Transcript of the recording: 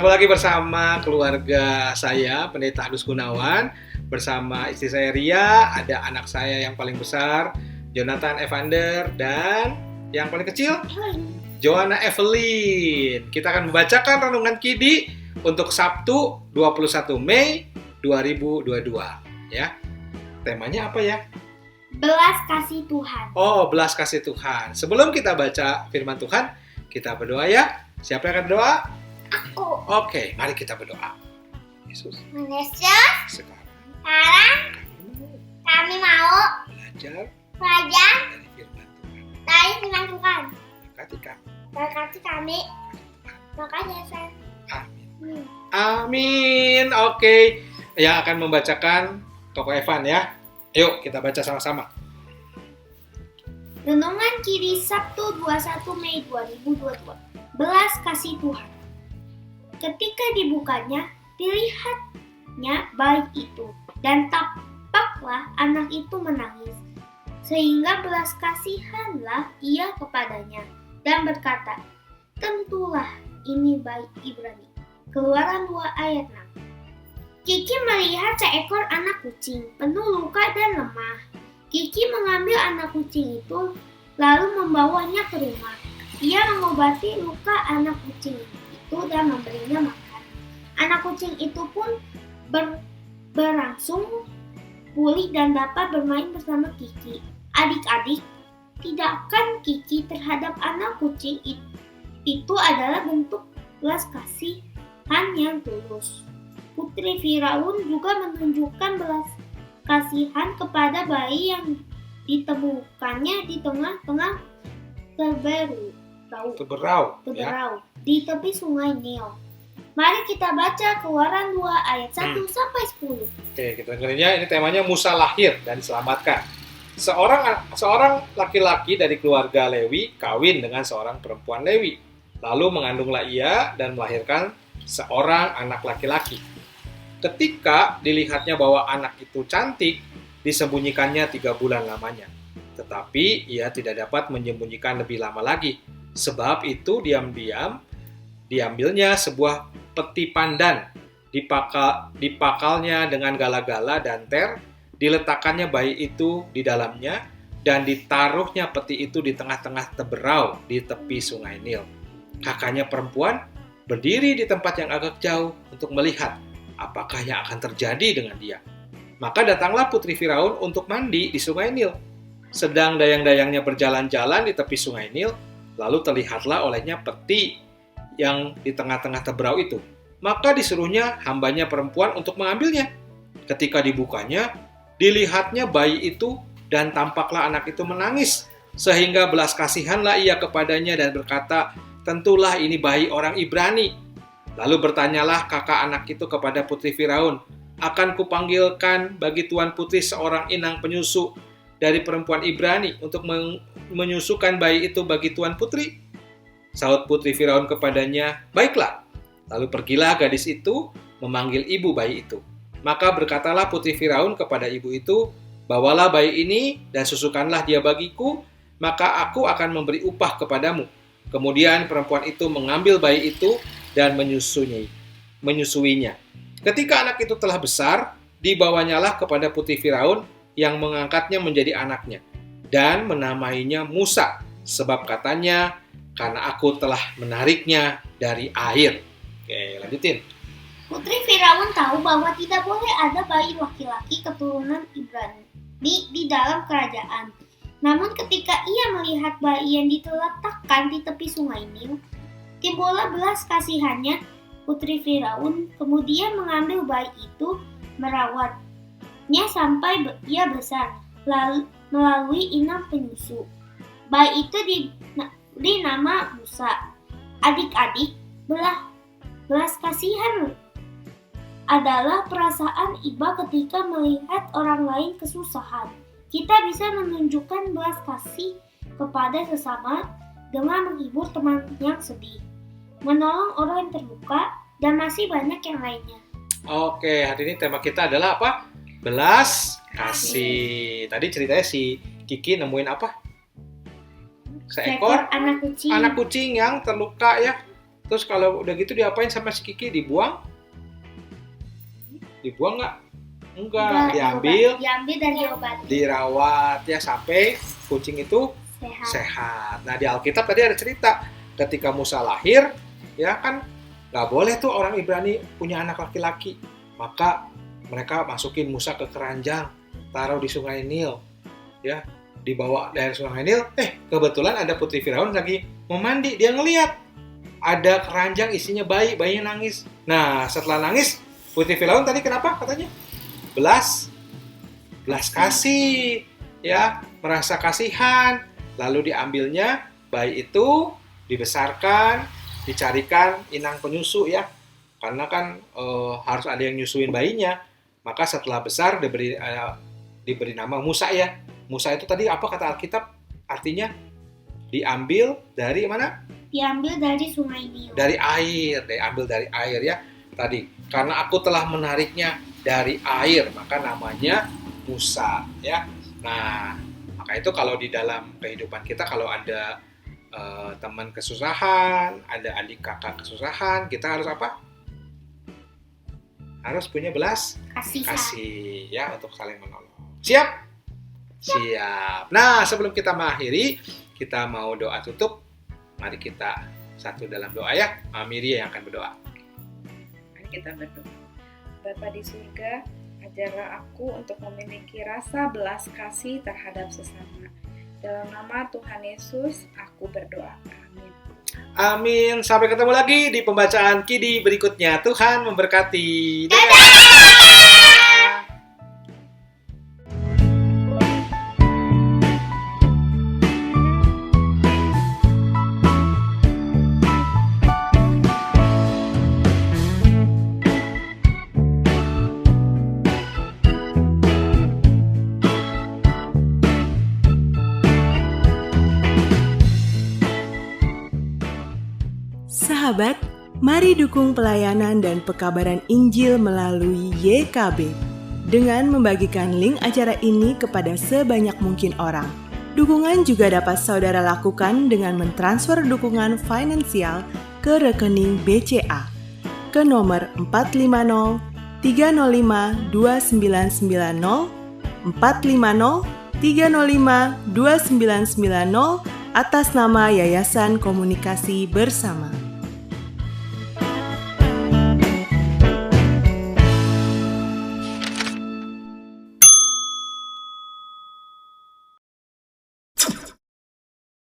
Ketemu lagi bersama keluarga saya, Pendeta Agus Gunawan. Bersama istri saya Ria, ada anak saya yang paling besar, Jonathan Evander, dan yang paling kecil, Joanna Evelyn. Kita akan membacakan Renungan Kidi untuk Sabtu 21 Mei 2022. Ya. Temanya apa ya? Belas kasih Tuhan. Oh, belas kasih Tuhan. Sebelum kita baca firman Tuhan, kita berdoa ya. Siapa yang akan berdoa? Aku. Oke, mari kita berdoa. Yesus, Yesus, sekarang kami mau belajar belajar dari firman Tuhan. dari firman Tuhan. Berkati kami. Berkati kami. Makanya Yesus. Amin. Amin. Oke, yang akan membacakan Koko Evan ya. Yuk kita baca sama-sama. Renungan Kidi Sabtu 21 Mei 2022. Belas kasih Tuhan. Ketika dibukanya, dilihatnya bayi itu, dan tampaklah anak itu menangis. Sehingga belas kasihanlah ia kepadanya, dan berkata, tentulah ini bayi Ibrani. Keluaran 2 ayat 6. Kiki melihat seekor anak kucing, penuh luka dan lemah. Kiki mengambil anak kucing itu, lalu membawanya ke rumah. Ia mengobati luka anak kucing itu dan memberinya makan. Anak kucing itu pun berangsur pulih dan dapat bermain bersama Kiki. Adik-adik, tidakkan Kiki terhadap anak kucing itu adalah bentuk belas kasihan yang tulus? Putri Firaun juga menunjukkan belas kasihan kepada bayi yang ditemukannya di tengah-tengah Teberau di tepi sungai Nil. Mari kita baca Keluaran 2 ayat 1 sampai 10. Oke, kita dengerin ya. Ini temanya Musa lahir dan diselamatkan. Seorang laki-laki dari keluarga Lewi kawin dengan seorang perempuan Lewi. Lalu mengandunglah ia dan melahirkan seorang anak laki-laki. Ketika dilihatnya bahwa anak itu cantik, disembunyikannya 3 bulan lamanya. Tetapi ia tidak dapat menyembunyikan lebih lama lagi. Sebab itu diam-diam diambilnya sebuah peti pandan, dipakalnya dengan gala-gala dan ter, diletakkannya bayi itu di dalamnya, dan ditaruhnya peti itu di tengah-tengah teberau di tepi sungai Nil. Kakaknya perempuan berdiri di tempat yang agak jauh untuk melihat apakah yang akan terjadi dengan dia. Maka datanglah putri Firaun untuk mandi di sungai Nil. Sedang dayang-dayangnya berjalan-jalan di tepi sungai Nil, lalu terlihatlah olehnya peti yang di tengah-tengah teberau itu. Maka disuruhnya hambanya perempuan untuk mengambilnya. Ketika dibukanya, dilihatnya bayi itu dan tampaklah anak itu menangis. Sehingga belas kasihanlah ia kepadanya dan berkata, tentulah ini bayi orang Ibrani. Lalu bertanyalah kakak anak itu kepada putri Firaun, akan kupanggilkan bagi tuan putri seorang inang penyusu dari perempuan Ibrani untuk menyusukan bayi itu bagi tuan putri? Sahut putri Firaun kepadanya, baiklah. Lalu pergilah gadis itu memanggil ibu bayi itu. Maka berkatalah putri Firaun kepada ibu itu, bawalah bayi ini dan susukanlah dia bagiku, maka aku akan memberi upah kepadamu. Kemudian perempuan itu mengambil bayi itu dan menyusuinya. Ketika anak itu telah besar, dibawanyalah kepada putri Firaun yang mengangkatnya menjadi anaknya dan menamainya Musa, sebab katanya, karena aku telah menariknya dari air. Oke, lanjutin. Putri Firaun tahu bahwa tidak boleh ada bayi laki-laki keturunan Ibrani di dalam kerajaan. Namun ketika ia melihat bayi yang diletakkan di tepi sungai Nil, timbullah belas kasihannya putri Firaun, kemudian mengambil bayi itu, merawatnya sampai ia besar, melalui inang penyusu. Bayi itu diberi nama Musa. Adik-adik, belas kasihan adalah perasaan iba ketika melihat orang lain kesusahan. Kita bisa menunjukkan belas kasih kepada sesama dengan menghibur teman yang sedih, menolong orang yang terluka, dan masih banyak yang lainnya. Oke, hari ini tema kita adalah apa? Belas kasih. Tadi ceritanya si Kiki nemuin apa? Seekor anak kucing yang terluka ya. Terus kalau udah gitu diapain sama si Kiki? Dibuang? Dibuang nggak? Enggak, diambil dan diobati. Dirawat ya sampai kucing itu sehat. Nah di Alkitab tadi ada cerita ketika Musa lahir, ya kan nggak boleh tuh orang Ibrani punya anak laki-laki. Maka mereka masukin Musa ke keranjang, taruh di Sungai Nil, ya dibawa dari Sungai Nil. Kebetulan ada putri Firaun lagi mau mandi, dia ngelihat ada keranjang isinya bayinya nangis. Nah setelah nangis, putri Firaun tadi kenapa katanya? Belas kasih, ya merasa kasihan, lalu diambilnya bayi itu, dibesarkan, dicarikan inang penyusu ya, karena kan harus ada yang nyusuin bayinya. Maka setelah besar diberi nama Musa ya. Musa itu tadi apa kata Alkitab? Artinya diambil dari mana? Diambil dari Sungai Nil. Diambil dari air ya. Tadi karena aku telah menariknya dari air, maka namanya Musa ya. Nah, maka itu kalau di dalam kehidupan kita kalau ada teman kesusahan, ada adik kakak kesusahan, kita harus apa? Harus punya belas kasih ya untuk saling menolong. Siap? Siap. Nah, sebelum kita mengakhiri, kita mau doa tutup. Mari kita satu dalam doa ya. Miri yang akan berdoa. Mari kita berdoa. Bapa di surga, ajarlah aku untuk memiliki rasa belas kasih terhadap sesama. Dalam nama Tuhan Yesus, aku berdoa. Amin. Amin. Sampai ketemu lagi di pembacaan Kidi berikutnya. Tuhan memberkati. Dadah! Sahabat, mari dukung pelayanan dan pekabaran Injil melalui YKB dengan membagikan link acara ini kepada sebanyak mungkin orang. Dukungan juga dapat saudara lakukan dengan mentransfer dukungan finansial ke rekening BCA ke nomor 450 305 2990 450 305 2990 atas nama Yayasan Komunikasi Bersama.